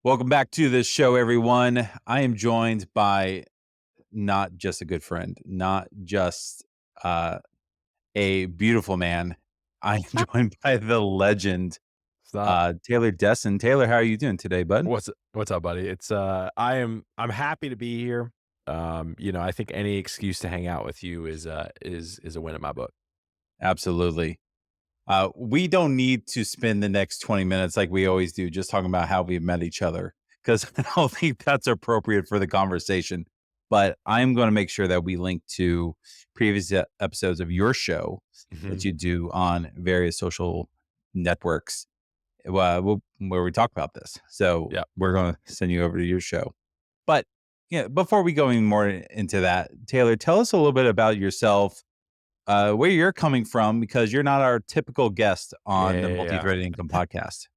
Welcome back to this show, everyone. I am joined by not just a good friend, not just uh, a beautiful man. I'm joined by the legend, Stop. Taylor Desseyn. Taylor, how are you doing today, bud? What's up, buddy? I'm happy to be here. I think any excuse to hang out with you is a win in my book. Absolutely. We don't need to spend the next 20 minutes like we always do, just talking about how we've met each other, because I don't think that's appropriate for the conversation. But I'm going to make sure that we link to previous episodes of your show that Mhm. you do on various social networks where we talk about this. So Yeah. we're going to send you over to your show. But yeah, before we go any more into that, Taylor, tell us a little bit about yourself, where you're coming from, because you're not our typical guest Yeah, on the yeah, yeah. Multithreaded Income podcast.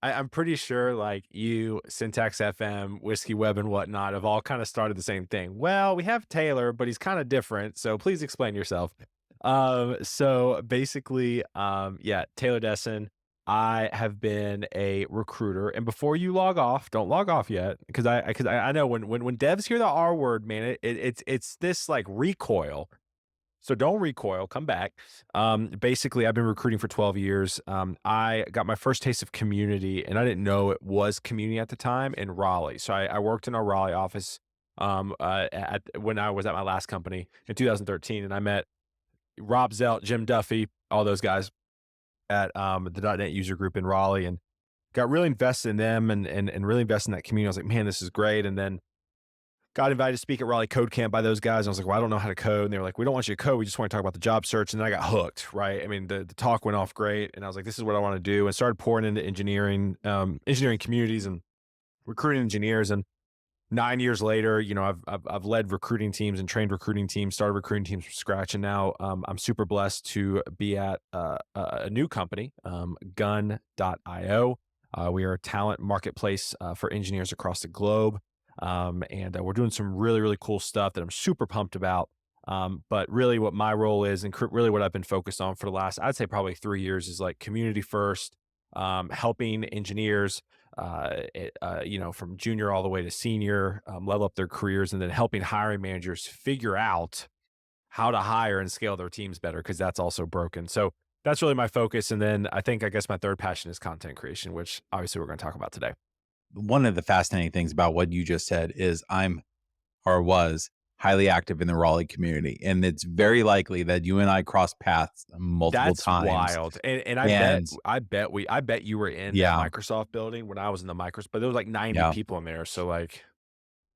I'm pretty sure like you, Syntax FM, Whiskey Web, and whatnot have all kind of started the same thing. Well, we have Taylor, but he's kind of different. So please explain yourself. So basically, yeah, Taylor Desson. I have been a recruiter, and before you log off, don't log off yet, because I know when devs hear the R word, man, it's this like recoil. So don't recoil, come back. Basically, I've been recruiting for 12 years. I got my first taste of community, and I didn't know it was community at the time in Raleigh. So I worked in our Raleigh office when I was at my last company in 2013, and I met Rob Zelt, Jim Duffy, all those guys at the .NET user group in Raleigh, and got really invested in them and really invested in that community. I was like, man, this is great. And then got invited to speak at Raleigh Code Camp by those guys. And I was like, well, I don't know how to code. And they were like, we don't want you to code. We just want to talk about the job search. And then I got hooked, right? I mean, the talk went off great. And I was like, this is what I want to do. And started pouring into engineering communities and recruiting engineers. And 9 years later, I've led recruiting teams and trained recruiting teams, started recruiting teams from scratch. And now I'm super blessed to be at a new company, gun.io. We are a talent marketplace for engineers across the globe. And we're doing some really, really cool stuff that I'm super pumped about. But really, what my role is, and really what I've been focused on for the last, I'd say probably 3 years, is like community first, helping engineers, from junior all the way to senior, level up their careers, and then helping hiring managers figure out how to hire and scale their teams better because that's also broken. So that's really my focus. And then I guess my third passion is content creation, which obviously we're going to talk about today. One of the fascinating things about what you just said is I'm or was highly active in the Raleigh community, and it's very likely that you and I crossed paths multiple That's times. wild, and I bet And I bet you were in that yeah, Microsoft building when I was in the Microsoft, but there was like 90 yeah, people in there, so, like,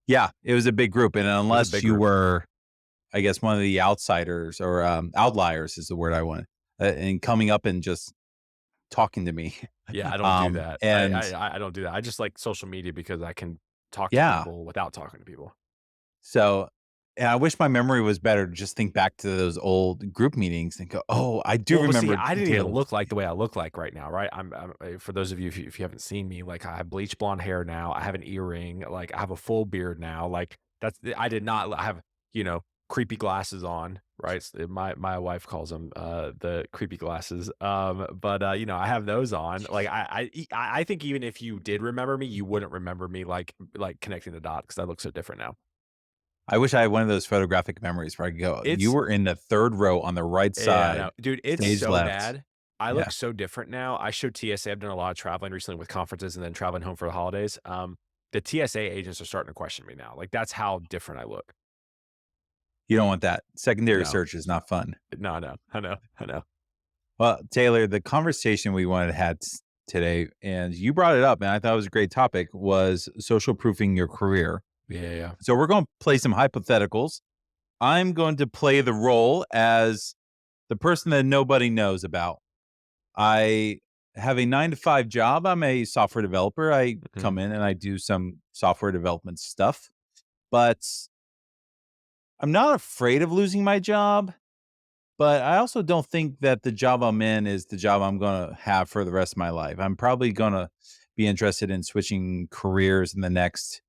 yeah, it was a big group, and it was a unless big you group. were, I guess, one of the outsiders or outliers is the word I want, and coming up and just talking to me, Yeah, I don't do that. I and I I don't do that. I just like social media because I can talk to yeah. people without talking to people. So, and I wish my memory was better to just think back to those old group meetings and go, "Oh, I do Well, but see, remember I didn't even Taylor." look like the way I look like right now, right? For those of you if you haven't seen me, like, I have bleach blonde hair now, I have an earring, like, I have a full beard now, like, I did not I have, creepy glasses on, right? My wife calls them, the creepy glasses, but, I have those on, like, I think even if you did remember me, you wouldn't remember me, like, connecting the dots because I look so different now. I wish I had one of those photographic memories where I could go, "You It's were in the 3rd row on the right Yeah, I side, know. Dude, it's stage so left." bad. I Yeah. look so different now. I showed TSA. I've done a lot of traveling recently with conferences and then traveling home for the holidays. The TSA agents are starting to question me now. Like, that's how different I look. You don't want that. Secondary No, search is not fun. no, I know. I know. I know. Well, Taylor, the conversation we wanted to have today, and you brought it up, and I thought it was a great topic, was social proofing your career. Yeah, yeah, yeah. So we're gonna play some hypotheticals. I'm going to play the role as the person that nobody knows about. I have a 9 to 5 job. I'm a software developer. I Mhm. come in and I do some software development stuff, but I'm not afraid of losing my job, but I also don't think that the job I'm in is the job I'm going to have for the rest of my life. I'm probably going to be interested in switching careers in the next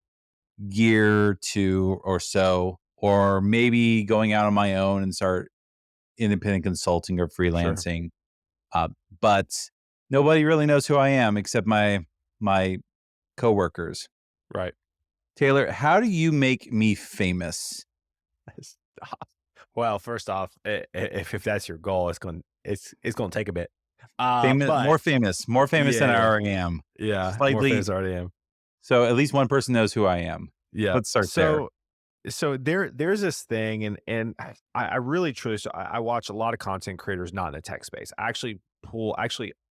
year, 2 or so, or maybe going out on my own and start independent consulting or Sure. freelancing. Uh, but nobody really knows who I am except my coworkers. Right. Taylor, how do you make me famous? Stop. Well, first off, if that's your goal, it's gonna take a bit. But More famous yeah, than I yeah, already am. yeah. More Slightly, fans already am. so at least one person knows who I am. Yeah. Let's start there. So there's this thing, and I really truly, so I watch a lot of content creators not in the tech space. I actually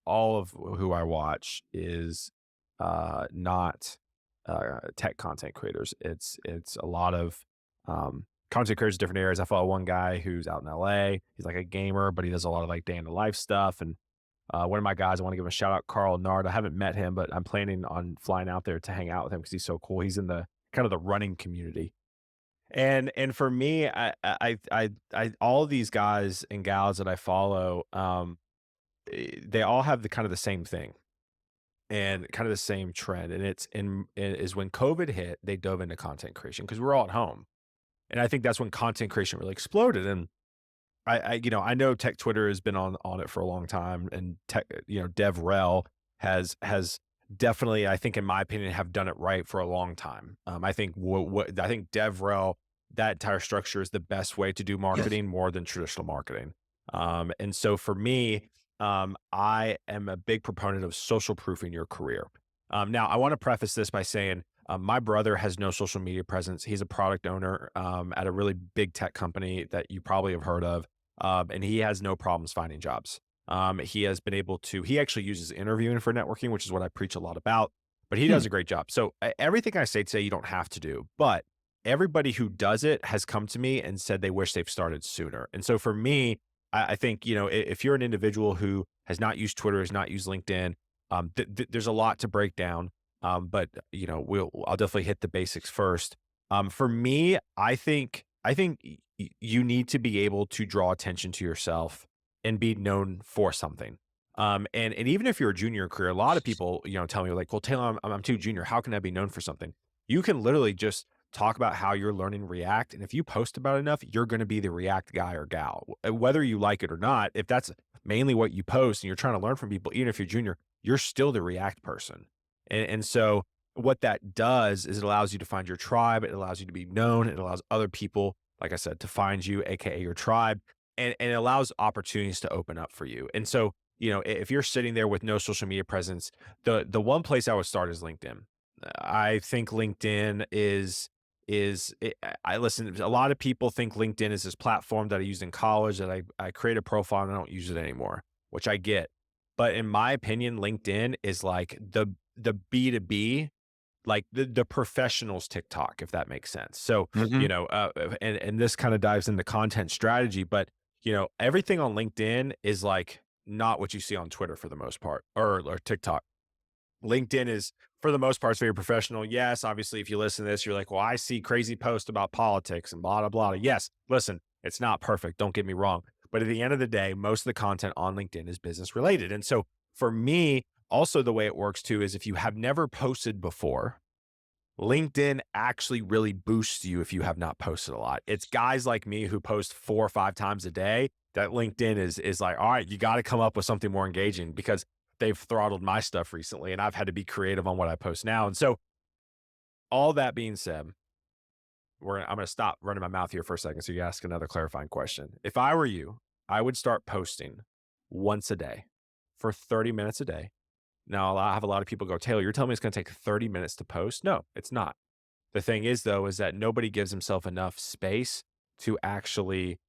all of who I watch is not tech content creators. It's a lot of content creators in different areas. I follow one guy who's out in LA. He's like a gamer, but he does a lot of like day in the life stuff. And one of my guys, I want to give him a shout out, Carl Nard. I haven't met him, but I'm planning on flying out there to hang out with him because he's so cool. He's in the kind of the running community. And for me, I all of these guys and gals that I follow, they all have the kind of the same thing and kind of the same trend. And it is when COVID hit, they dove into content creation because we're all at home. And I think that's when content creation really exploded. And I know tech Twitter has been on it for a long time, and tech, DevRel has definitely, I think, in my opinion, have done it right for a long time. I think DevRel, that entire structure is the best way to do marketing more than traditional marketing. And so for me, I am a big proponent of social proofing your career. Now, I want to preface this by saying my brother has no social media presence. He's a product owner at a really big tech company that you probably have heard of, and he has no problems finding jobs. He has been able to. He actually uses interviewing for networking, which is what I preach a lot about. But he Hmm. does a great job. So everything I say today, you don't have to do. But everybody who does it has come to me and said they wish they've started sooner. And so for me, I think if you're an individual who has not used Twitter, has not used LinkedIn, there's a lot to break down. But I'll definitely hit the basics first. For me, I think you need to be able to draw attention to yourself and be known for something. And even if you're a junior career, a lot of people, tell me like, well, Taylor, I'm too junior. How can I be known for something? You can literally just talk about how you're learning React. And if you post about it enough, you're going to be the React guy or gal, whether you like it or not. If that's mainly what you post and you're trying to learn from people, even if you're junior, you're still the React person. And so what that does is it allows you to find your tribe. It allows you to be known. It allows other people, like I said, to find you, AKA your tribe. And it allows opportunities to open up for you. And so, if you're sitting there with no social media presence, the one place I would start is LinkedIn. I think LinkedIn I listen, a lot of people think LinkedIn is this platform that I used in college that I create a profile and I don't use it anymore, which I get. But in my opinion, LinkedIn is like the B2B, like the professionals TikTok, if that makes sense. So, Hmm. and this kind of dives into content strategy, but everything on LinkedIn is like not what you see on Twitter for the most part, or TikTok. LinkedIn is, for the most part, it's very professional. Yes, obviously, if you listen to this, you're like, well, I see crazy posts about politics and blah, blah, blah. Yes, listen, it's not perfect. Don't get me wrong. But at the end of the day, most of the content on LinkedIn is business related. And so for me, also the way it works too is if you have never posted before, LinkedIn actually really boosts you if you have not posted a lot. It's guys like me who post 4 or 5 times a day that LinkedIn is like, all right, you got to come up with something more engaging because they've throttled my stuff recently and I've had to be creative on what I post now. And so all that being said, I'm going to stop running my mouth here for a second so you ask another clarifying question. If I were you, I would start posting once a day for 30 minutes a day. Now, I have a lot of people go, Taylor, you're telling me it's going to take 30 minutes to post? No, it's not. The thing is, though, is that nobody gives himself enough space to actually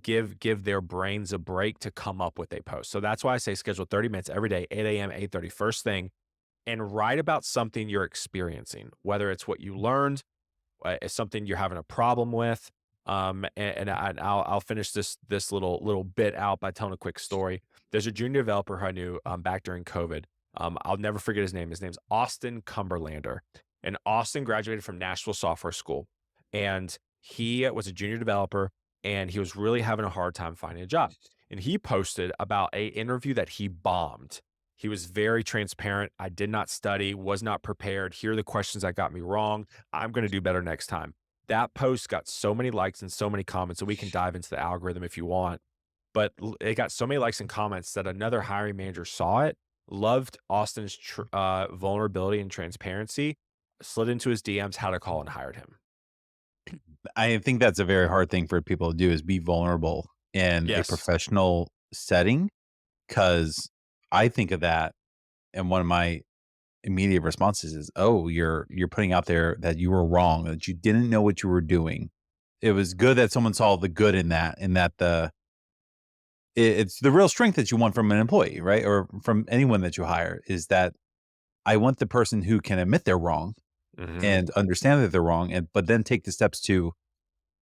give their brains a break to come up with a post. So that's why I say schedule 30 minutes every day, 8 a.m., 8:30, first thing, and write about something you're experiencing, whether it's what you learned, it's something you're having a problem with. I'll finish this little bit out by telling a quick story. There's a junior developer who I knew back during COVID. I'll never forget his name. His name's Austin Cumberlander, and Austin graduated from Nashville Software School, and he was a junior developer, and he was really having a hard time finding a job. And he posted about a interview that he bombed. He was very transparent. I did not study, was not prepared. Here are the questions that got me wrong. I'm going to do better next time. That post got so many likes and so many comments, so we can dive into the algorithm if you want. But it got so many likes and comments that another hiring manager saw it Loved Austin's vulnerability and transparency. Slid into his DMs, had a call and hired him. I think that's a very hard thing for people to do is be vulnerable in a Yes. professional setting. Because I think of that, and one of my immediate responses is, "Oh, you're putting out there that you were wrong, that you didn't know what you were doing." It was good that someone saw the good in that, and that it's the real strength that you want from an employee, right? Or from anyone that you hire, is that I want the person who can admit they're wrong Hmm. and understand that they're wrong, and but then take the steps to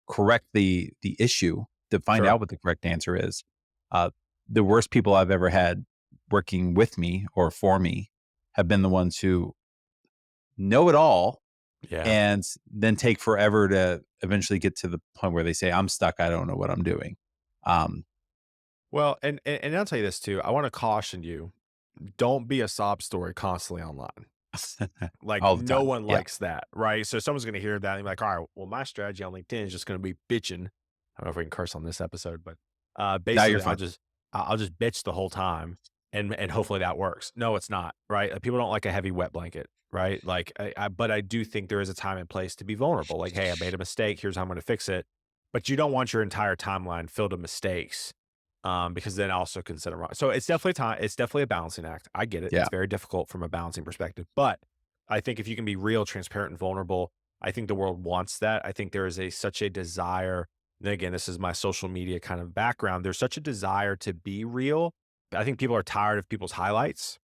correct the issue, to find Sure. out what the correct answer is. Uh, the worst people I've ever had working with me or for me have been the ones who know it all Yeah. and then take forever to eventually get to the point where they say, "I'm stuck. I don't know what I'm doing." Um, Well, and I'll tell you this too. I want to caution you: don't be a sob story constantly online. Like, all the no time. one Yeah. likes that, right? So someone's gonna hear that and be like, "All right, well, my strategy on LinkedIn is just gonna be bitching." I don't know if we can curse on this episode, but, Now you're basically, fine. I'll just bitch the whole time, and hopefully that works. No, it's not, right? People don't like a heavy wet blanket, right? Like, but I do think there is a time and place to be vulnerable. Like, "Hey, I made a mistake. Here's how I'm gonna fix it." But you don't want your entire timeline filled with mistakes, because then also consider wrong. So it's definitely a balancing act. I get it. Yeah. It's very difficult from a balancing perspective, but I think if you can be real, transparent, and vulnerable, I think the world wants that. I think there is such a desire. And again, this is my social media kind of background. There's such a desire to be real. I think people are tired of people's highlights.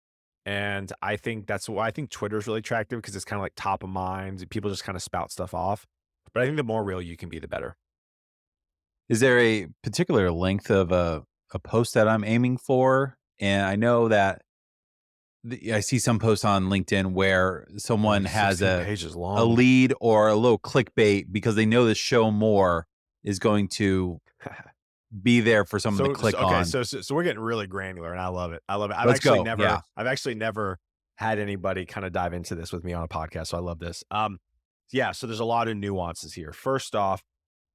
And I think that's why I think Twitter is really attractive because it's kind of like top of mind. People just kind of spout stuff off. But I think the more real you can be, the better. Is there a particular length of a post that I'm aiming for? And I know that I see some posts on LinkedIn where They're someone like has 16 pages a long. lead or a little clickbait because they know the show more is going to be there for someone to click Okay, on. so we're getting really granular, and I love it. I love it. Let's go. Yeah. I've actually never had anybody kind of dive into this with me on a podcast, so I love this. Yeah, so there's a lot of nuances here. First off,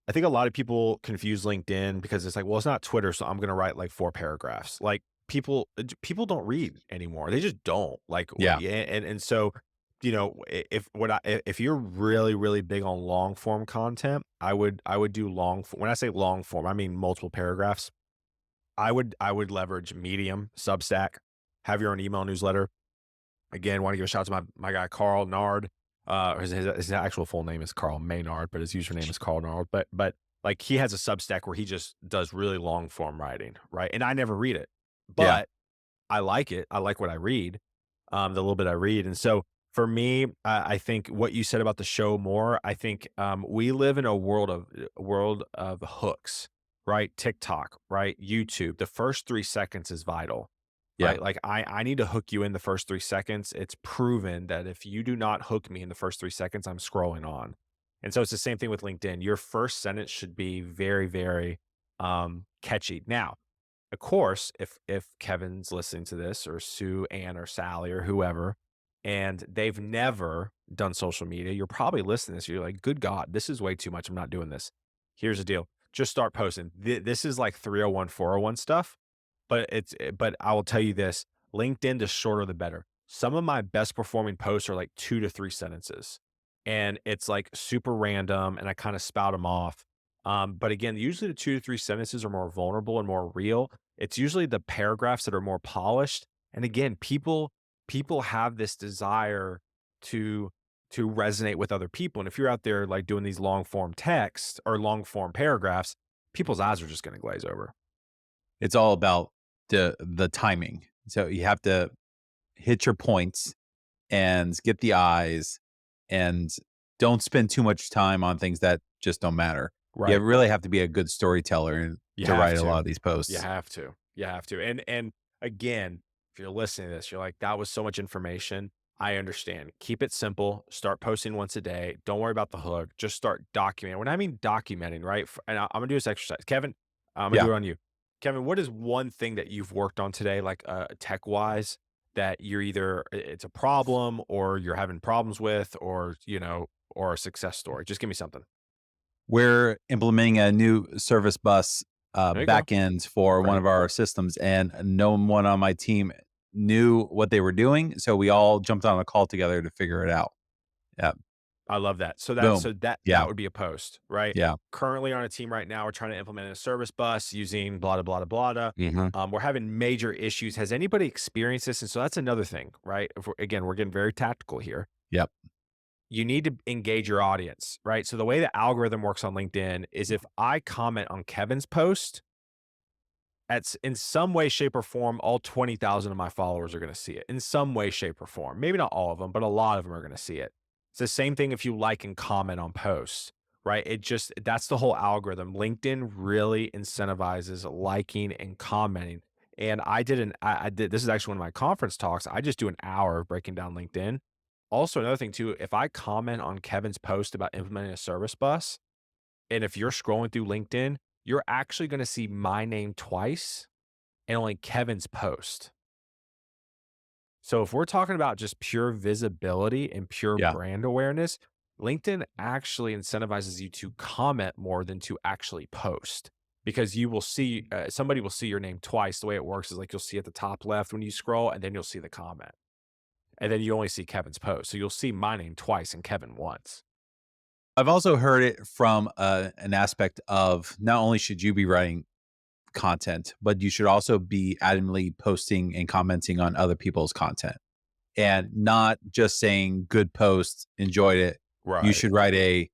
I think a lot of people confuse LinkedIn because it's like, well, it's not Twitter, so I'm going to write like 4 paragraphs. Like people don't read anymore. They just don't. Like, Yeah. yeah, and so if you're really big on long form content, I would do when I say long form, I mean multiple paragraphs. I would leverage Medium, Substack, have your own email newsletter. Again, want to give a shout out to my guy Carl Nard. His actual full name is Carl Maynard, but his username is Carl Nard. But like he has a Substack where he just does really long form writing, right? And I never read it, Yeah. but I like it. I like what I read, the little bit I read. And so for me, I think what you said about the show more, I think we live in a world of hooks, right? TikTok, right? YouTube. The first 3 seconds is vital, Yeah. right? Like I need to hook you in the first 3 seconds. It's proven that if you do not hook me in the first 3 seconds, I'm scrolling on. And so it's the same thing with LinkedIn. Your first sentence should be very catchy. Now, of course, if Kevin's listening to this or Sue, Ann, or Sally or whoever, and they've never done social media, you're probably listening to this. You're like, good God, this is way too much. I'm not doing this. Here's the deal. Just start posting. This is like 301, 401 stuff, but I will tell you this, LinkedIn, the shorter the better. Some of my best performing posts are like 2 to 3 sentences. And it's like super random and I kind of spout them off. But again, usually the 2 to 3 sentences are more vulnerable and more real. It's usually the paragraphs that are more polished. And again, people have this desire to resonate with other people. And if you're out there like doing these long form text or long form paragraphs, people's eyes are just going to glaze over. It's all about the timing. So you have to hit your points and get the eyes, and don't spend too much time on things that just don't matter. You Right. really have to be a good storyteller You to have write a lot to. of these You posts. have to. You have to. And again, if you're listening to this, you're like, that was so much information. I understand. Keep it simple. Start posting once a day. Don't worry about the hook. Just start documenting. When I mean documenting, right? And I'm gonna do this exercise. Kevin, I'm gonna Yeah. do it on you. Kevin, what is one thing that you've worked on today, like tech wise, that you're either it's a problem or you're having problems with, or or a success story? Just give me something. We're implementing a new service bus There you go. backend for one Great. of our systems, and no one on my team knew what they were doing, so we all jumped on a call together to figure it out. Yeah. I love that. So that Boom. so that Yeah. that would be a post, right? Yeah. Currently on a team right now, we're trying to implement a service bus using blah blah blah blah blah. Mhm. We're having major issues. Has anybody experienced this? And so that's another thing, right? If again, we're getting very tactical here. Yep. You need to engage your audience, right? So the way the algorithm works on LinkedIn is if I comment on Kevin's post, in some way, shape, or form, all 20,000 of my followers are going to see it in some way, shape, or form. Maybe not all of them, but a lot of them are going to see it. It's the same thing if you like and comment on posts, right? That's the whole algorithm. LinkedIn really incentivizes liking and commenting. And I did, this is actually one of my conference talks. I just do an hour of breaking down LinkedIn. Also, another thing too, if I comment on Kevin's post about implementing a service bus, and if you're scrolling through LinkedIn, you're actually going to see my name twice and only Kevin's post. So if we're talking about just pure visibility and pure Yeah. brand awareness, LinkedIn actually incentivizes you to comment more than to actually post because you will see somebody will see your name twice. The way it works is like you'll see at the top left when you scroll, and then you'll see the comment, and then you only see Kevin's post. So you'll see my name twice and Kevin once. I've also heard it from, an aspect of not only should you be writing content, but you should also be adamantly posting and commenting on other people's content, and not just saying, "Good post, enjoyed it." You Right. should write a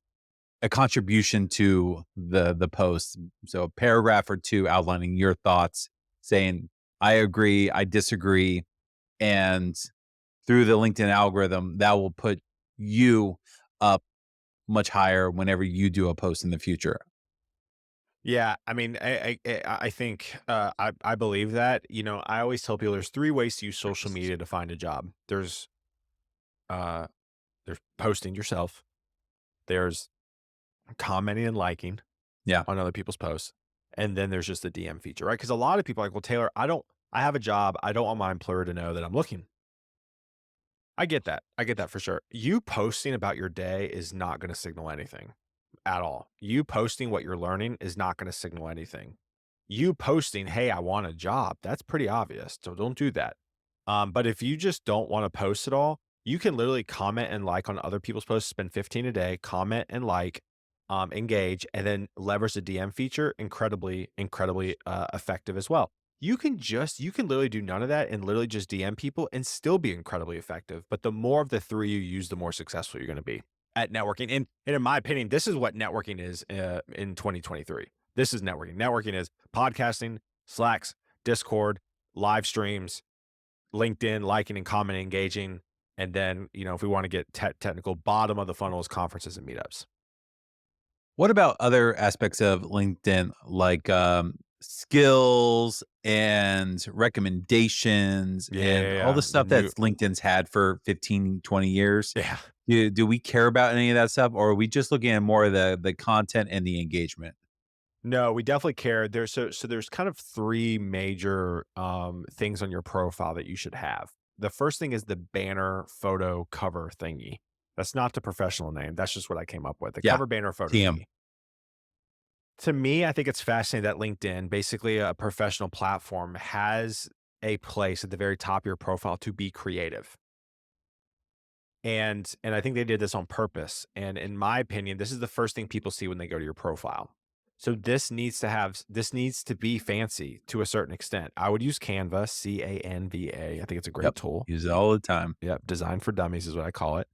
contribution to the post. So a paragraph or 2 outlining your thoughts, saying, "I agree, I disagree," and through the LinkedIn algorithm, that will put you up much higher whenever you do a post in the future. Yeah, I mean, I think I believe that. You know, I always tell people there's three ways to use social media to find a job. Uh, there's posting yourself. There's commenting and liking Yeah. on other people's posts, and then there's just the DM feature, right? Because a lot of people are like, well, Taylor, I have a job. I don't want my employer to know that I'm looking. I get that. I get that for sure. You posting about your day is not going to signal anything at all. You posting what you're learning is not going to signal anything. You posting, "Hey, I want a job," that's pretty obvious. So don't do that. But if you just don't want to post at all, you can literally comment and like on other people's posts, spend 15 a day, comment and like, engage, and then leverage the DM feature. Incredibly, incredibly effective as well. You can literally do none of that and literally just DM people and still be incredibly effective. But the more of the three you use, the more successful you're going to be at networking. And in my opinion, this is what networking is in 2023. This is networking. Networking is podcasting, Slacks, Discord, live streams, LinkedIn, liking and commenting, engaging. And then, you know, if we want to get technical, bottom of the funnel is conferences and meetups. What about other aspects of LinkedIn, like, skills and recommendations Yeah, and yeah, all yeah. the The stuff new, that's LinkedIn's had for 15, 20 years? yeah. Do we care about any of that stuff, or are we just looking at more of the content and the engagement? No, we definitely care. So there's kind of three major things on your profile that you should have. The first thing is the banner photo cover thingy. That's not the professional name. That's just what I came up with. The Yeah, cover banner photo TM. thingy. To me, I think it's fascinating that LinkedIn, basically a professional platform, has a place at the very top of your profile to be creative. And I think they did this on purpose, and in my opinion, this is the first thing people see when they go to your profile. So this needs to be fancy to a certain extent. I would use Canva, Canva. I think it's a Yep, great tool. use it all the time. Yep, designed for dummies is what I call it.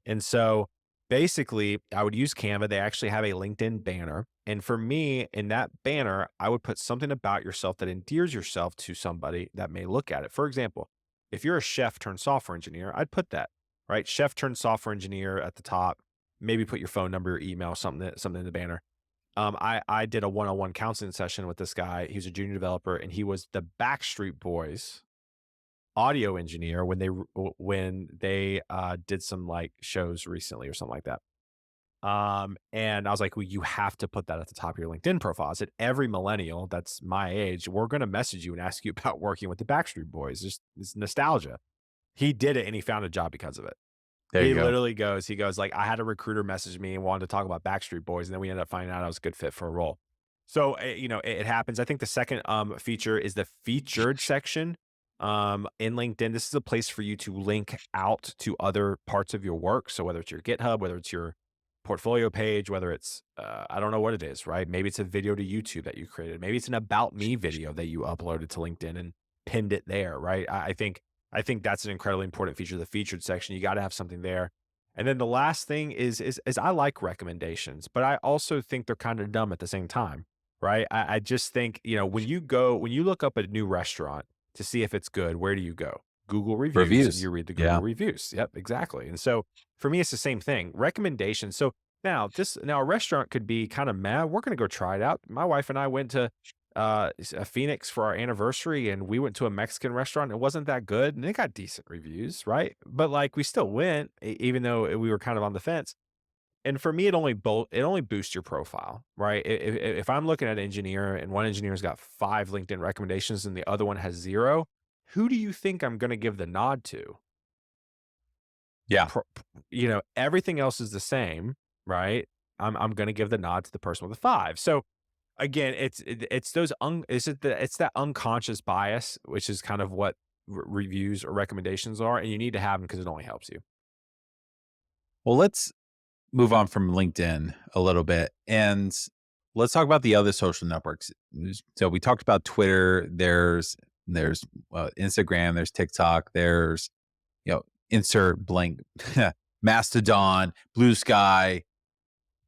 And so basically, I would use Canva. They actually have a LinkedIn banner. And for me, in that banner, I would put something about yourself that endears yourself to somebody that may look at it. For example, if you're a chef turned software engineer, I'd put that, right? Chef turned software engineer at the top. Maybe put your phone number, your email, something in the banner. I did a one-on-one counseling session with this guy. He was a junior developer, and he was the Backstreet Boys audio engineer when they did some like shows recently or something like that. And I was like, well, you have to put that at the top of your LinkedIn profile. I said, every millennial that's my age, we're going to message you and ask you about working with the Backstreet Boys. Just it's nostalgia. He did it and he found a job because of it. There He you go. literally he goes like, I had a recruiter message me and wanted to talk about Backstreet Boys. And then we ended up finding out I was a good fit for a role. So, you know, it happens. I think the second feature is the featured section. In LinkedIn, this is a place for you to link out to other parts of your work. So whether it's your GitHub, whether it's your portfolio page, whether it's I don't know what it is, right? Maybe it's a video to YouTube that you created. Maybe it's an about me video that you uploaded to LinkedIn and pinned it there, right? I think that's an incredibly important feature of the featured section. You got to have something there. And then the last thing is I like recommendations, but I also think they're kind of dumb at the same time, right? I just think, when you look up a new restaurant to see if it's good, where do you go? Google reviews, and Reviews. you read the Yeah. Google reviews. Yep, exactly. And so for me, it's the same thing. Recommendations. So now a restaurant could be kind of mad. We're gonna go try it out. My wife and I went to Phoenix for our anniversary, and we went to a Mexican restaurant. It wasn't that good, and it got decent reviews, right? But like we still went, even though we were kind of on the fence. And for me, it only boosts your profile, right? If I'm looking at an engineer and one engineer's got 5 LinkedIn recommendations and the other one has 0, who do you think I'm gonna give the nod to? Yeah. Everything else is the same, right? I'm gonna give the nod to the person with a 5. So, again, it's those un is it the it's that unconscious bias, which is kind of what reviews or recommendations are, and you need to have them because it only helps you. Well, let's move on from LinkedIn a little bit and let's talk about the other social networks. So we talked about Twitter. There's Instagram. There's TikTok. There's you know insert blank Mastodon, Blue Sky.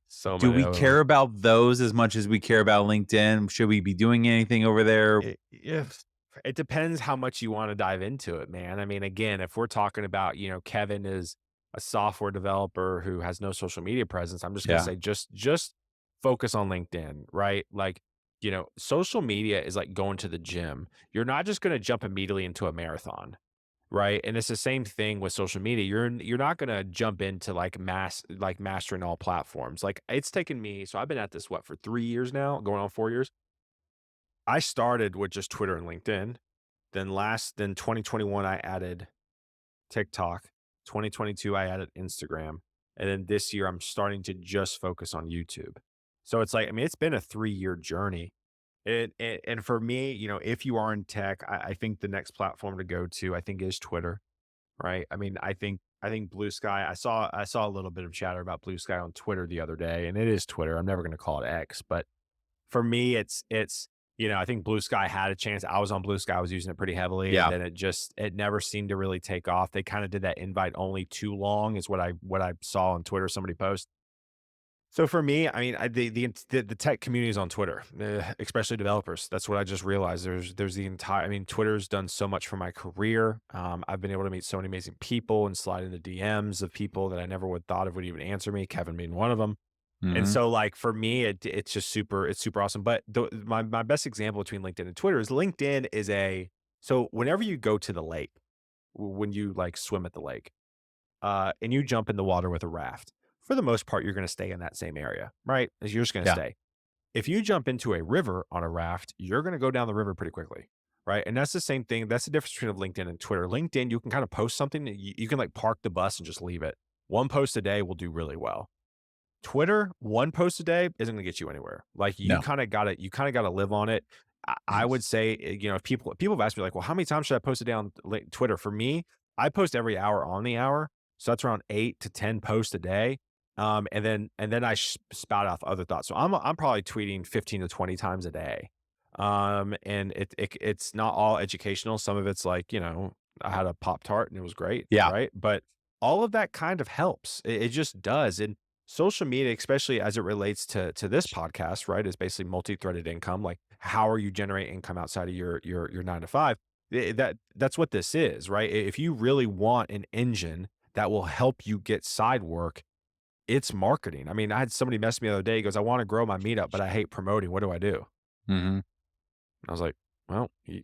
So Do many we of them. care about those as much as we care about LinkedIn? Should we be doing anything over there? It depends how much you wanna dive into it, man. I mean, again, if we're talking about, Kevin is a software developer who has no social media presence, I'm just gonna Yeah, say just focus on LinkedIn, right? Like, social media is like going to the gym. You're not just gonna jump immediately into a marathon, right? And it's the same thing with social media. You're not gonna jump into like mastering all platforms. Like, it's taken me, so I've been at this, what, for 3 years now, going on 4 years? I started with just Twitter and LinkedIn. Then 2021, I added TikTok. 2022, I added Instagram. And then this year, I'm starting to just focus on YouTube. So it's like, I mean, it's been a 3-year journey. And for me, if you are in tech, I think the next platform to go to, I think, is Twitter, right? I mean, I think Blue Sky. I saw a little bit of chatter about Blue Sky on Twitter the other day, and it is Twitter. I'm never going to call it X, but for me, I think Blue Sky had a chance. I was on Blue Sky, I was using it pretty heavily, and yeah. then it never seemed to really take off. They kinda did that invite only too long is what I saw on Twitter, somebody post. So for me, I mean, the tech community is on Twitter, especially developers. That's what I just realized. There's the entire I mean, Twitter's done so much for my career. I've been able to meet so many amazing people and slide into DMs of people that I never would thought of would even answer me, Kevin being one of them. And Hmm. so, like, for me, it's super awesome. But my best example between LinkedIn and Twitter is LinkedIn is so whenever you go to the lake, when you like swim at the lake, and you jump in the water with a raft, for the most part, you're going to stay in that same area, right? You're just going to Yeah. stay. If you jump into a river on a raft, you're going to go down the river pretty quickly, right? And that's the same thing. That's the difference between LinkedIn and Twitter. LinkedIn, you can kind of post something, you can like park the bus and just leave it. One post a day will do really well. Twitter, 1 post a day isn't gonna get you anywhere. Like, No. you kinda gotta live on it. I would say, if people have asked me like, "Well, how many times should I post a day on Twitter?" For me, I post every hour on the hour, so that's around 8 to 10 posts a day. And then I spout off other thoughts. So I'm probably tweeting 15 to 20 times a day. And it's not all educational. Some of it's like, I had a Pop-Tart and it was great, Yeah. right? But all of that kind of helps. It just does. And social media, especially as it relates to this podcast, right, is basically multi-threaded income. Like, how are you generating income outside of your 9 to 5? That's what this is, right? If you really want an engine that will help you get side work, it's marketing. I mean, I had somebody mess me the other day. He goes, "I want to grow my meetup, but I hate promoting. What do I do?" Hmm. I was like, "Well, you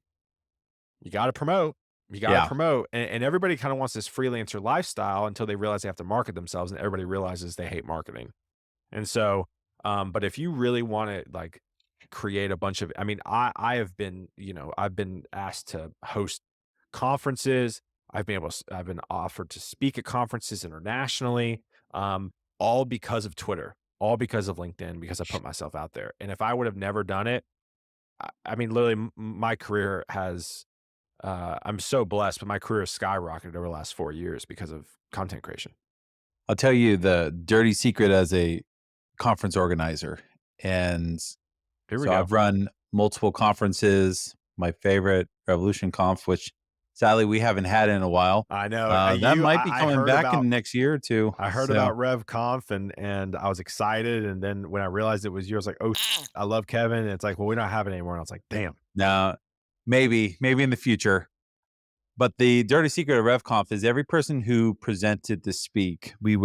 got to promote. You got to Yeah. promote." And everybody kind of wants this freelancer lifestyle until they realize they have to market themselves, and everybody realizes they hate marketing. And so, but if you really want to like create a bunch of, I mean, I've been asked to host conferences. I've been offered to speak at conferences internationally, all because of Twitter, all because of LinkedIn, because I put myself out there. And if I would have never done it, I mean, literally, my career has I'm so blessed, but my career has skyrocketed over the last 4 years because of content creation. I'll tell you the dirty secret as a conference organizer. And Here we so go. I've run multiple conferences. My favorite, Revolution Conf, which sadly we haven't had in a while. I know, That might be I coming heard back in about the next year or two. I heard So about RevConf and I was excited, and then when I realized it was you, I was like, "Oh, I love Kevin," and it's like, "Well, we don't have it anymore," and I was like, "Damn." now, maybe in the future. But the dirty secret of RevConf is every person who presented to speak, we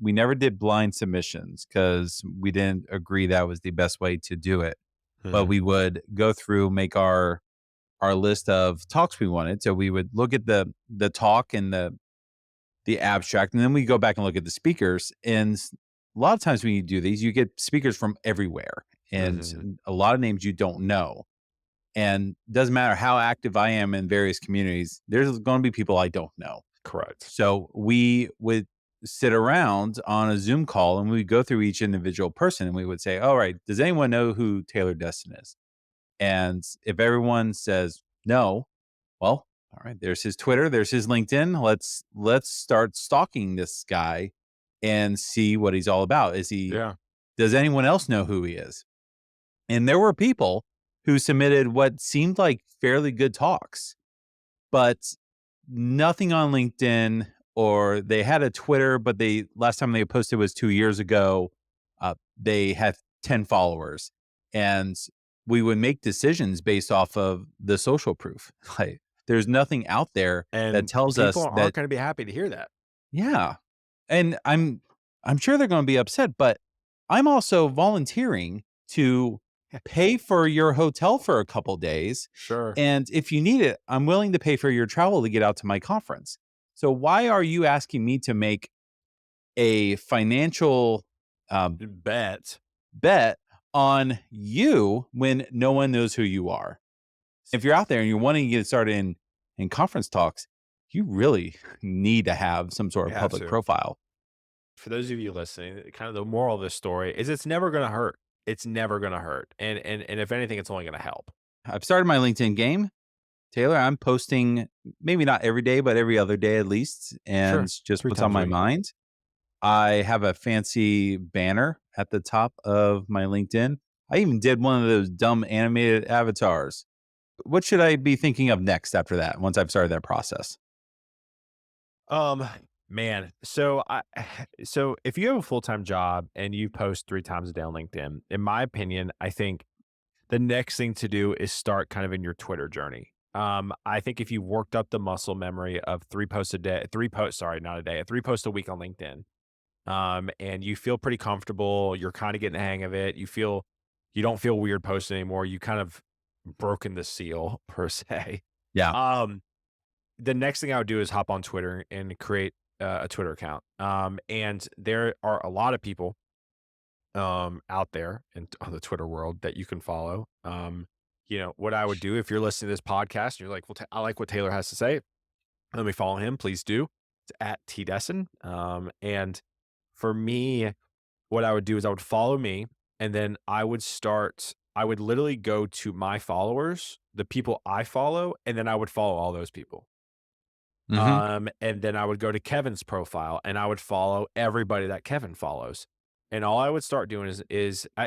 never did blind submissions because we didn't agree that was the best way to do it. But Mhm. we would go through, make our list of talks we wanted. So we would look at the talk and the abstract, and then we go back and look at the speakers. And a lot of times when you do these, you get speakers from everywhere and Mhm. a lot of names you don't know. And doesn't matter how active I am in various communities, there's going to be people I don't know. Correct. So we would sit around on a Zoom call and we would go through each individual person and we would say, all right, does anyone know who Taylor Destin is? And if everyone says no, well, all right, there's his Twitter, there's his LinkedIn. Let's start stalking this guy and see what he's all about. Yeah. Does anyone else know who he is? And there were people who submitted what seemed like fairly good talks, but nothing on LinkedIn, or they had a Twitter, but they last time they posted was 2 years ago. They had 10 followers, and we would make decisions based off of the social proof. Like, there's nothing out there that And tells people us aren't that gonna be happy to hear that. yeah, and I'm sure they're gonna be upset, but I'm also volunteering to pay for your hotel for a couple days, Sure. and if you need it, I'm willing to pay for your travel to get out to my conference. So why are you asking me to make a financial, um, Bet. bet on you when no one knows who you are? If you're out there and you're wanting to get started in conference talks, you really need to have some sort You of have public to. profile. For those of you listening, kind of the moral of this story is it's never gonna hurt. It's never gonna hurt. And if anything, it's only gonna help. I've started my LinkedIn game. Taylor, I'm posting maybe not every day, but every other day at least, and Sure. just 3 what's on times a my week. mind. I have a fancy banner at the top of my LinkedIn. I even did one of those dumb animated avatars. What should I be thinking of next after that, once I've started that process? Um, man, so if you have a full-time job and you post 3 times a day on LinkedIn, in my opinion, I think the next thing to do is start kind of in your Twitter journey. I think if you worked up the muscle memory of 3 posts a day, 3 posts, sorry, not a day, 3 posts a week on LinkedIn, and you feel pretty comfortable, you're kind of getting the hang of it, you don't feel weird posting anymore, you kind of broken the seal per se. Yeah. Um, the next thing I would do is hop on Twitter and create a Twitter account. And there are a lot of people out there in on the Twitter world that you can follow. What I would do if you're listening to this podcast and you're like, well, I like what Taylor has to say. Let me follow him. Please do. It's at T Desseyn. And for me, what I would do is I would follow me and then I would literally go to my followers, the people I follow, and then I would follow all those people. Mhm. And then I would go to Kevin's profile and I would follow everybody that Kevin follows. And all I would start doing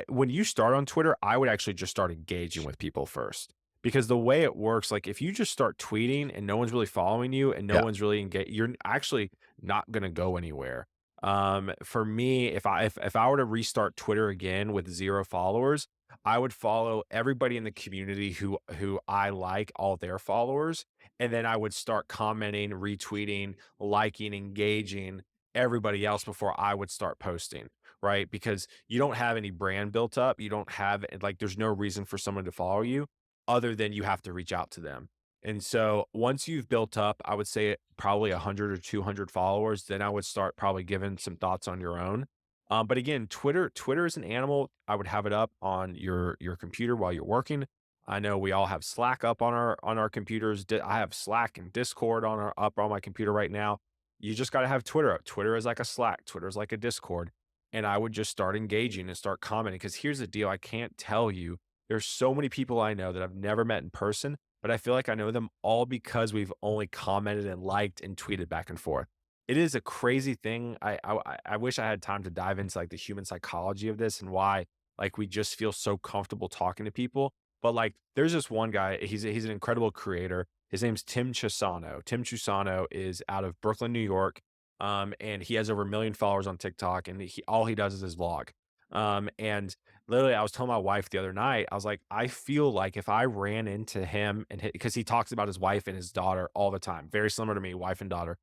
when you start on Twitter, I would actually just start engaging with people first. Because the way it works, like if you just start tweeting and no one's really following you and no Yeah. one's really engaged, you're actually not going to go anywhere. For me, if I were to restart Twitter again with 0 followers, I would follow everybody in the community who I like, all their followers, and then I would start commenting, retweeting, liking, engaging everybody else before I would start posting, right? Because you don't have any brand built up. You don't have like there's no reason for someone to follow you other than you have to reach out to them. And so once you've built up, I would say probably 100 or 200 followers, then I would start probably giving some thoughts on your own. But again, Twitter is an animal. I would have it up on your computer while you're working. I know we all have Slack up on our computers. I have Slack and Discord up on my computer right now. You just got to have Twitter up. Twitter is like a Slack. Twitter is like a Discord. And I would just start engaging and start commenting because here's the deal. I can't tell you. There's so many people I know that I've never met in person but I feel like I know them all because we've only commented and liked and tweeted back and forth. It is a crazy thing. I wish I had time to dive into like the human psychology of this and why like we just feel so comfortable talking to people. But like there's this one guy, he's an incredible creator. His name's Tim Chisano. Tim Chisano is out of Brooklyn, New York. And he has over 1 million followers on TikTok, and all he does is his vlog. And literally, I was telling my wife the other night, I was like, I feel like if I ran into him and because he talks about his wife and his daughter all the time, very similar to me, wife and daughter.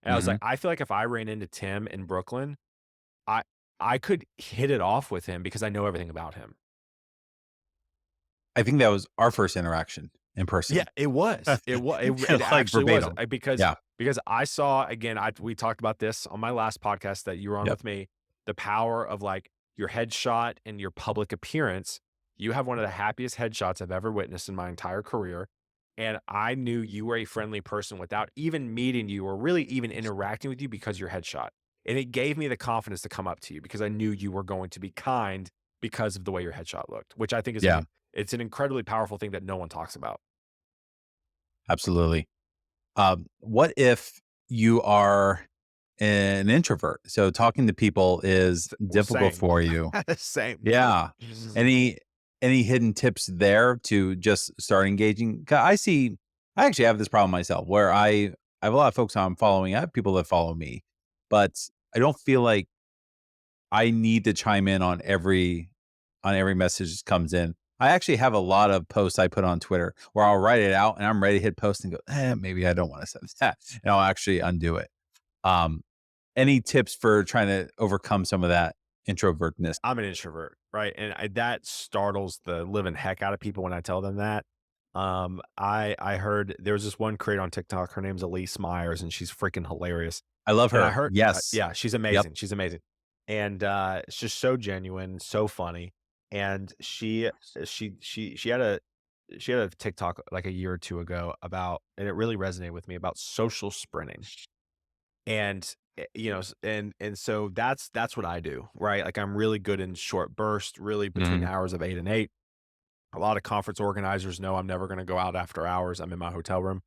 And I was Mhm. like, I feel like if I ran into Tim in Brooklyn, I I could hit it off with him because I know everything about him. I think that was our first interaction in Yeah, person. it was. It Like, actually was, verbatim. because Yeah. I saw again, we talked about this on my last podcast that you were on Yep. with me, the power of, like, your headshot and your public appearance. You have one of the happiest headshots I've ever witnessed in my entire career, and I knew you were a friendly person without even meeting you or really even interacting with you because of your headshot, and it gave me the confidence to come up to you because I knew you were going to be kind because of the way your headshot looked, which I think is, Yeah, like, it's an incredibly powerful thing that no one talks about. absolutely. What if you are an introvert? So talking to people is Well, difficult same. for you. Same. Yeah. Any hidden tips there to just start engaging? 'Cause I actually have this problem myself where I have a lot of folks I'm following. I have people that follow me, but I don't feel like I need to chime in on every message that comes in. I actually have a lot of posts I put on Twitter where I'll write it out and I'm ready to hit post and go, maybe I don't want to send that. And I'll actually undo it. Um, any tips for trying to overcome some of that introvertness? I'm an introvert, right? And that startles the living heck out of people when I tell them that. I heard there was this one creator on TikTok. Her name's Elise Myers, and she's freaking hilarious. I love And I her. heard, Yes. yeah, she's Yep. amazing. She's amazing, and it's just so genuine, so funny. And she had a TikTok like a year or two ago about, and it really resonated with me about social sprinting. And, you know, and so that's what I do, right? Like, I'm really good in short bursts, really between Mhm. the hours of 8 and 8. A lot of conference organizers know I'm never gonna go out after hours. I'm in my hotel room.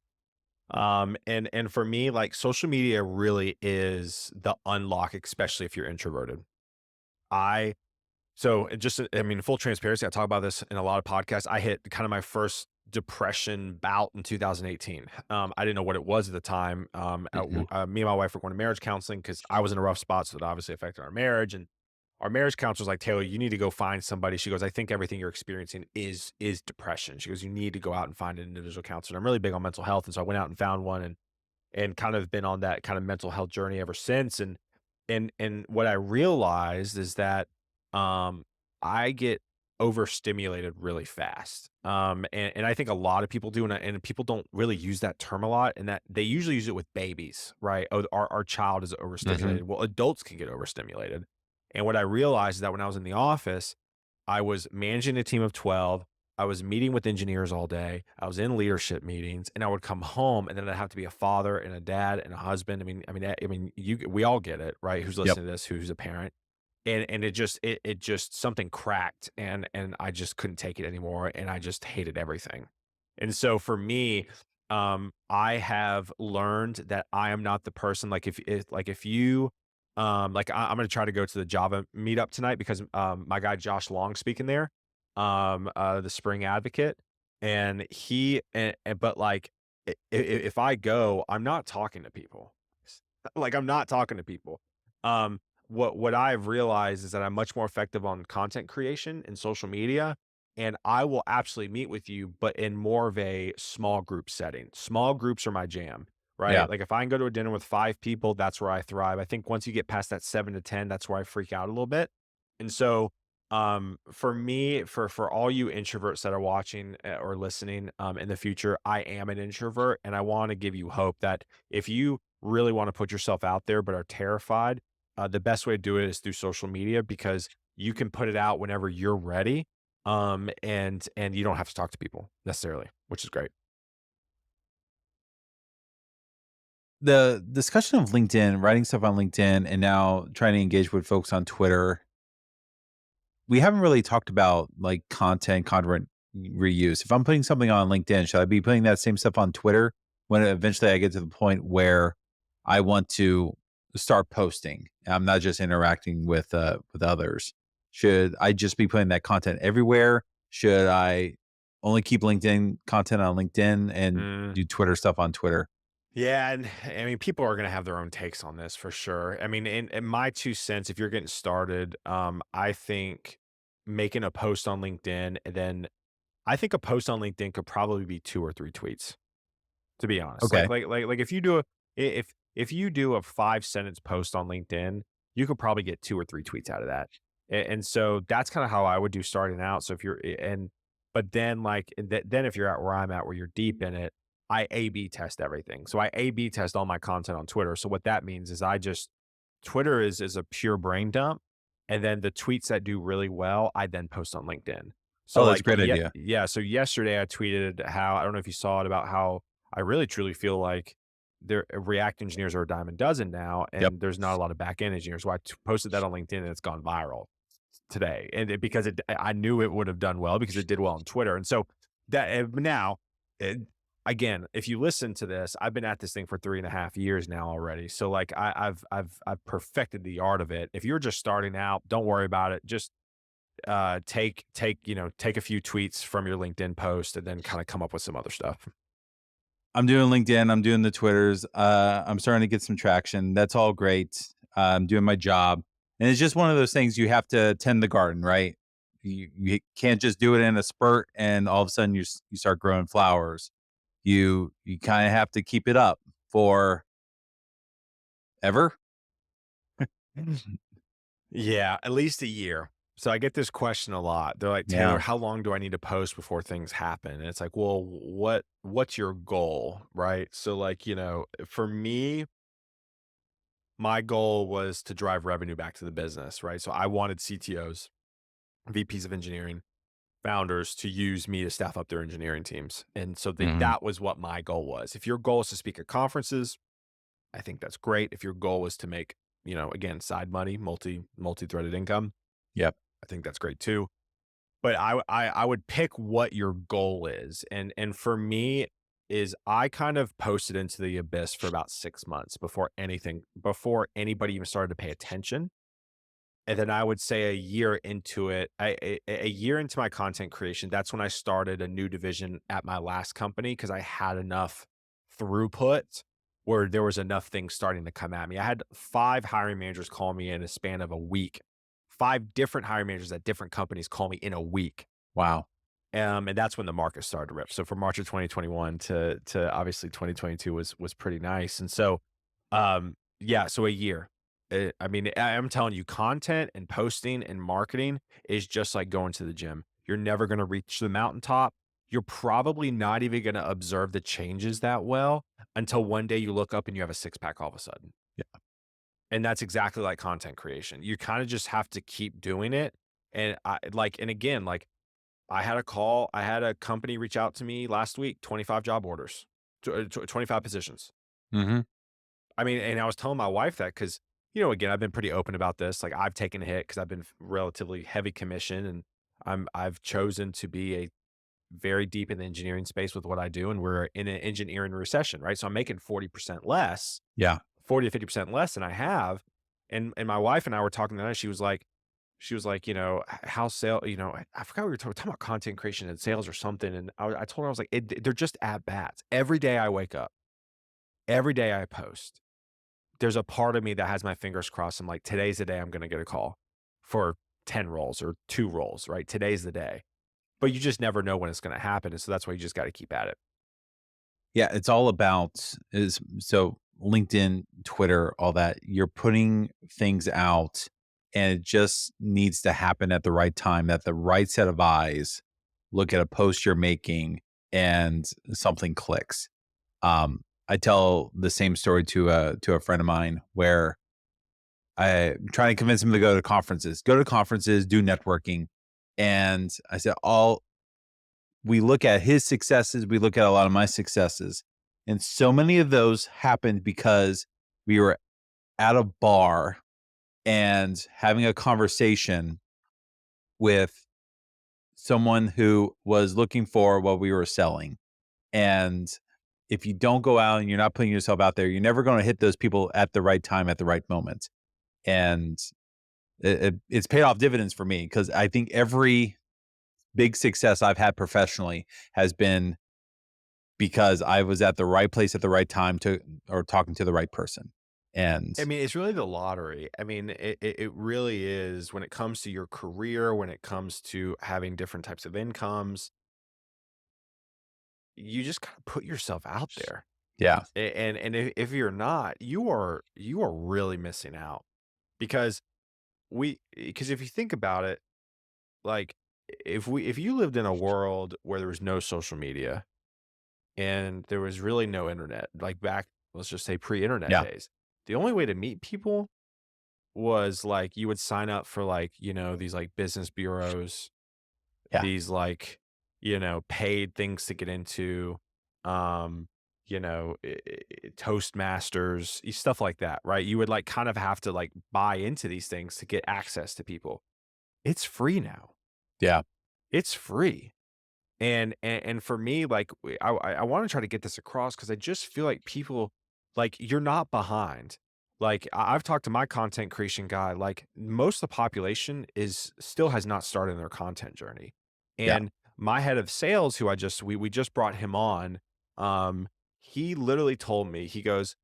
And for me, like, social media really is the unlock, especially if you're introverted. I So, I mean, full transparency, I talk about this in a lot of podcasts. I hit kind of my first depression bout in 2018. I didn't know what it was at the time. Mhm. Me and my wife were going to marriage counseling because I was in a rough spot, so it obviously affected our marriage. And our marriage counselor was like, "Taylor, you need to go find somebody." She goes, "I think everything you're experiencing is depression." She goes, "You need to go out and find an individual counselor." And I'm really big on mental health, and so I went out and found one, and kind of been on that kind of mental health journey ever since. And what I realized is that um I get overstimulated really fast. And I think a lot of people do, and people don't really use that term a lot, and that they usually use it with babies, right? Oh, our child is Mhm. overstimulated. Well, adults can get overstimulated. And what I realized is that when I was in the office, I was managing a team of 12. I was meeting with engineers all day. I was in leadership meetings, and I would come home, and then I'd have to be a father and a dad and a husband. We all get it, right? Who's Yep. listening to this? Who's a parent? And it just something cracked, and I just couldn't take it anymore, and I just hated everything. And so for me, I have learned that I am not the person, like, if you like, I'm gonna try to go to the Java meetup tonight because my guy Josh Long speaking there, the Spring Advocate, and but like, if I go, I'm not talking to people. Like, I'm not talking to people. Um, what I've realized is that I'm much more effective on content creation and social media, and I will absolutely meet with you, but in more of a small group setting. Small groups are my jam, Yeah. right? Like, if I can go to a dinner with 5 people, that's where I thrive. I think once you get past that 7 to 10, that's where I freak out a little bit. And so, for me, for all you introverts that are watching, or listening, in the future, I am an introvert, and I wanna give you hope that if you really wanna put yourself out there but are terrified, the best way to do it is through social media because you can put it out whenever you're ready, and you don't have to talk to people necessarily, which is great. The discussion of LinkedIn, writing stuff on LinkedIn, and now trying to engage with folks on Twitter, we haven't really talked about like content reuse? If I'm putting something on LinkedIn, should I be putting that same stuff on Twitter when eventually I get to the point where I want to start posting? I'm not just interacting with others. Should I just be putting that content everywhere? Should I only keep LinkedIn content on LinkedIn and Mm. do Twitter stuff on Twitter? Yeah, and I mean, people are gonna have their own takes on this for sure. I mean, in my 2 cents, if you're getting started, I think making a post on LinkedIn, and then I think a post on LinkedIn could probably be 2 or 3 tweets. To be honest, Okay. like if you do a if you do a 5 sentence post on LinkedIn, you could probably get 2 or 3 tweets out of that. And so that's kind of how I would do starting out. So if you're and but then like then if you're at where I'm at, where you're deep in it, I A/B test everything. So I A/B test all my content on Twitter. So what that means is I just Twitter is a pure brain dump, and then the tweets that do really well, I then post on LinkedIn. So Oh, that's a like great idea. yeah, so yesterday I tweeted how I don't know if you saw it about how I really truly feel like there React engineers are a dime a dozen now, Yep. and there's not a lot of back end engineers. So posted that on LinkedIn, and it's gone viral today, and because I knew it would have done well because it did well on Twitter, and so that now. It, Again, if you listen to this, I've been at this thing for 3.5 years now already. So like I've perfected the art of it. If you're just starting out, don't worry about it. Just take a few tweets from your LinkedIn post and then kind of come up with some other stuff. I'm doing LinkedIn. I'm doing the Twitters. I'm starting to get some traction. That's all great. I'm doing my job, and it's just one of those things you have to tend the garden, right? You can't just do it in a spurt, and all of a sudden you start growing flowers. You kind of have to keep it up for ever. Yeah, at least a year. So I get this question a lot. They're like, "Taylor, Yeah. how long do I need to post before things happen?" And it's like, "Well, what's your goal?" Right? So like, for me, my goal was to drive revenue back to the business, right? So I wanted CTOs, VPs of engineering, founders to use me to staff up their engineering teams. And so Hmm. that was what my goal was. If your goal is to speak at conferences, I think that's great. If your goal is to make, again, side money, multi-threaded income, Yep. I think that's great too. But I would pick what your goal is. And for me is I kind of posted into the abyss for about 6 months before anybody even started to pay attention. And then I would say a year into it, a year into my content creation, that's when I started a new division at my last company because I had enough throughput where there was enough things starting to come at me. I had 5 hiring managers call me in a span of a week. 5 different hiring managers at different companies call me in a week. Wow. And that's when the market started to rip. So from March of 2021 to obviously 2022 was pretty nice. And so yeah, so a year. I mean, I'm telling you, content and posting and marketing is just like going to the gym. You're never going to reach the mountaintop. You're probably not even going to observe the changes that well until one day you look up and you have a six pack all of a sudden. Yeah. And that's exactly like content creation. You kind of just have to keep doing it. And and again, like I had a company reach out to me last week, 25 job orders, 25 positions. Hmm. I mean, and I was telling my wife that because, again, I've been pretty open about this. Like I've taken a hit because I've been relatively heavy commission and I've chosen to be a very deep in the engineering space with what I do. And we're in an engineering recession, right? So I'm making 40% less, Yeah. 40 to 50% less than I have. And my wife and I were talking tonight. She was like, how sale, I forgot we were talking about content creation and sales or something. And I told her, I was like, they're just at bats. Every day I wake up, every day I post, there's a part of me that has my fingers crossed. I'm like, today's the day I'm going to get a call for 10 roles or 2 roles, right? Today's the day. But you just never know when it's going to happen. And so that's why you just got to keep at it. Yeah, it's all about is so LinkedIn, Twitter, all that. You're putting things out and it just needs to happen at the right time, that the right set of eyes look at a post you're making and something clicks. I tell the same story to a friend of mine where I'm trying to convince him to go to conferences, do networking. And I said, all we look at his successes, we look at a lot of my successes. And so many of those happened because we were at a bar and having a conversation with someone who was looking for what we were selling. And if you don't go out and you're not putting yourself out there, you're never going to hit those people at the right time, at the right moment. And it's paid off dividends for me because I think every big success I've had professionally has been because I was at the right place at the right time to or talking to the right person. And I mean, it's really the lottery. I mean, it really is when it comes to your career, when it comes to having different types of incomes, you just gotta put yourself out there. yeah, And if you're not, you are really missing out because because if you think about it, like if you lived in a world where there was no social media and there was really no internet, like back, let's just say pre-internet yeah, days, the only way to meet people was like you would sign up for like, these like business bureaus, yeah, these like, paid things to get into, um, Toastmasters, stuff like that, right? You would like kind of have to like buy into these things to get access to people. It's free now. yeah, It's free. And for me, like I want to try to get this across because I just feel like people like you're not behind. Like I've talked to my content creation guy, like most of the population is still has not started their content journey. yeah. And my head of sales, who we just brought him on, um, he literally told me, he goes,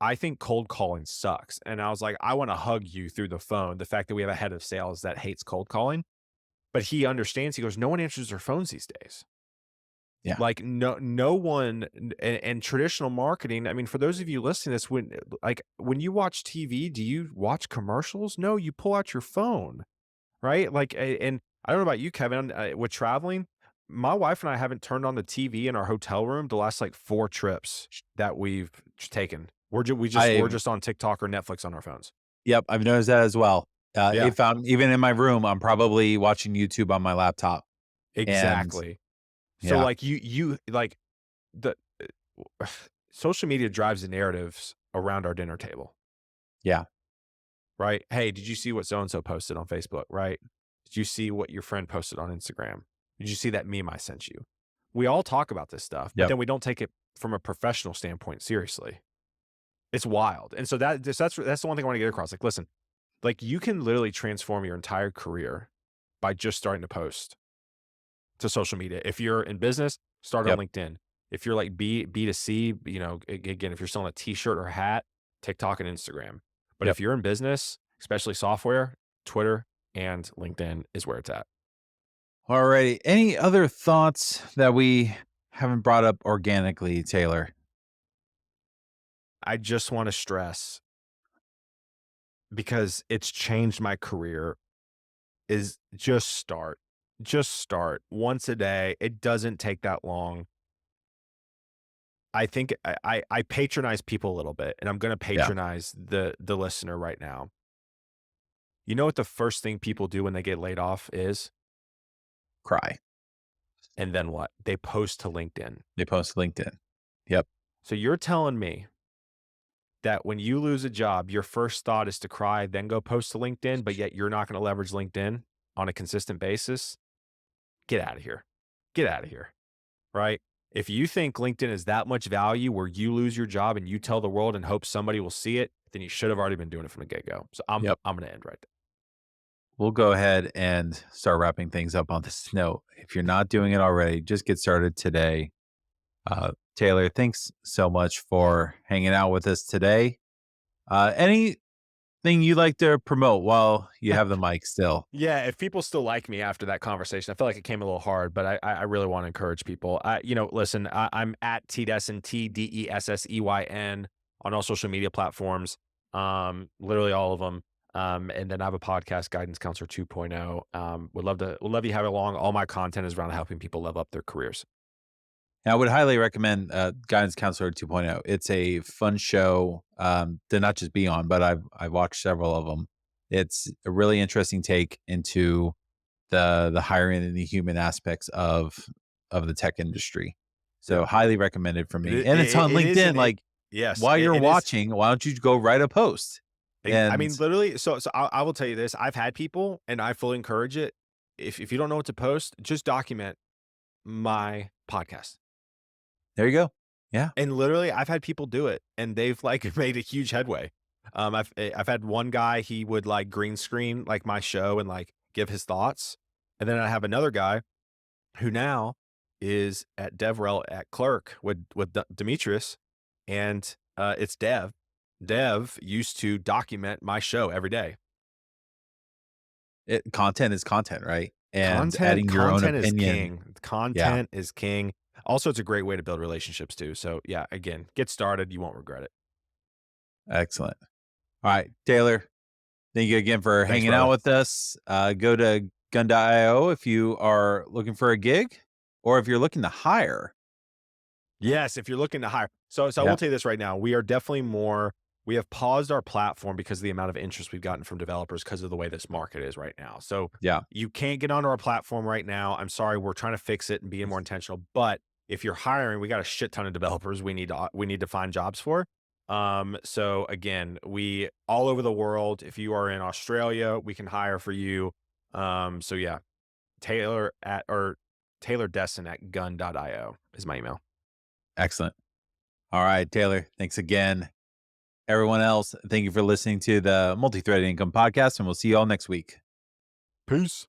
I think cold calling sucks. And I was like, I want to hug you through the phone. The fact that we have a head of sales that hates cold calling, but he understands. He goes, no one answers their phones these days. Yeah. Like, no one and traditional marketing, I mean, for those of you listening to this, when you watch TV, do you watch commercials? No, you pull out your phone, right? Like, and I don't know about you, Kevin, with traveling, my wife and I haven't turned on the TV in our hotel room the last, like, 4 trips that we've taken. We're I've just on TikTok or Netflix on our phones. Yep, I've noticed that as well. Yeah, If I'm even in my room, I'm probably watching YouTube on my laptop. And exactly. So, yeah, like, you like, the social media drives the narratives around our dinner table, yeah, right? Hey, did you see what so and so posted on Facebook, right? Did you see what your friend posted on Instagram? Did you see that meme I sent you? We all talk about this stuff, but yep, then we don't take it from a professional standpoint seriously. It's wild. And so that's the one thing I want to get across. Like, listen, like you can literally transform your entire career by just starting to post to social media. If you're in business, start on yep, LinkedIn. If you're like B2C, again, if you're selling a t-shirt or a hat, TikTok and Instagram. But yep. if you're in business, especially software, Twitter and LinkedIn is where it's at. Alrighty. Any other thoughts that we haven't brought up organically, Taylor? I just want to stress because it's changed my career is just start. Just start once a day. It doesn't take that long. I think I patronize people a little bit, and I'm gonna Yeah, patronize the listener right now. You know what the first thing people do when they get laid off is? cry. And then what? They post to LinkedIn. They post LinkedIn. Yep, So you're telling me that when you lose a job, your first thought is to cry, then go post to LinkedIn, but yet you're not gonna leverage LinkedIn on a consistent basis? Get out of here. Get out of here. Right? If you think LinkedIn is that much value where you lose your job and you tell the world and hope somebody will see it, then you should have already been doing it from the get-go. So yep. I'm gonna end right there. We'll go ahead and start wrapping things up on this note. If you're not doing it already, just get started today. Taylor, thanks so much for hanging out with us today. Anything you'd like to promote while you have the mic still? Yeah, if people still like me after that conversation, I feel like it came a little hard, but I really want to encourage people. Listen, I'm at Tdesseyn, Tdesseyn on all social media platforms, literally all of them. And then I have a podcast, Guidance Counselor 2.0. Would love you have it along. All my content is around helping people level up their careers. And I would highly recommend Guidance Counselor 2.0. It's a fun show to not just be on, but I've watched several of them. It's a really interesting take into the hiring and the human aspects of the tech industry. So Yeah, highly recommended for it me. is. And it's on It is LinkedIn. an it. Like Yes, while you're it is. watching, why don't you go write a post? I And mean, literally. So I will tell you this: I've had people, and I fully encourage it. if you don't know what to post, just document my podcast. There you go. Yeah. And literally, I've had people do it, and they've like made a huge headway. I've had one guy, he would like green screen like my show and like give his thoughts, and then I have another guy who now is at DevRel at Clerk with Demetrius, and it's Dev. Dev used to document my show every day. Content is content, right? And Content adding your own content is opinion. king. Yeah, Content is king. Also, it's a great way to build relationships too. So yeah, again, get started. You won't regret it. excellent. All right, Taylor, thank you again for Thanks, hanging out brother. with us. Go to gun.io if you are looking for a gig or if you're looking to hire. Yes, if you're looking to hire. So I Yeah, will tell you this right now. We are definitely we have paused our platform because of the amount of interest we've gotten from developers because of the way this market is right now. So yeah, you can't get onto our platform right now. I'm sorry. We're trying to fix it and be more intentional. But if you're hiring, we got a shit ton of developers we need to find jobs for. So again, we all over the world. If you are in Australia, we can hire for you. So yeah, Taylor Desseyn at gun.io is my email. excellent. All right, Taylor, thanks again. Everyone else, thank you for listening to the Multi-Threaded Income Podcast, and we'll see you all next week. Peace.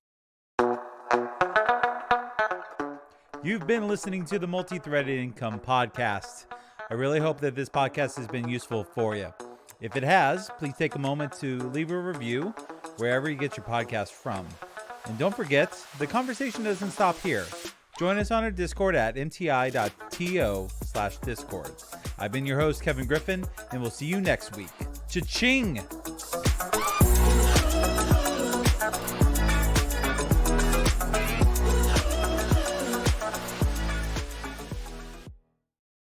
You've been listening to the Multi-Threaded Income Podcast. I really hope that this podcast has been useful for you. If it has, please take a moment to leave a review wherever you get your podcast from. And don't forget, the conversation doesn't stop here. Join us on our Discord at mti.to/Discord. I've been your host, Kevin Griffin, and we'll see you next week. Cha-ching!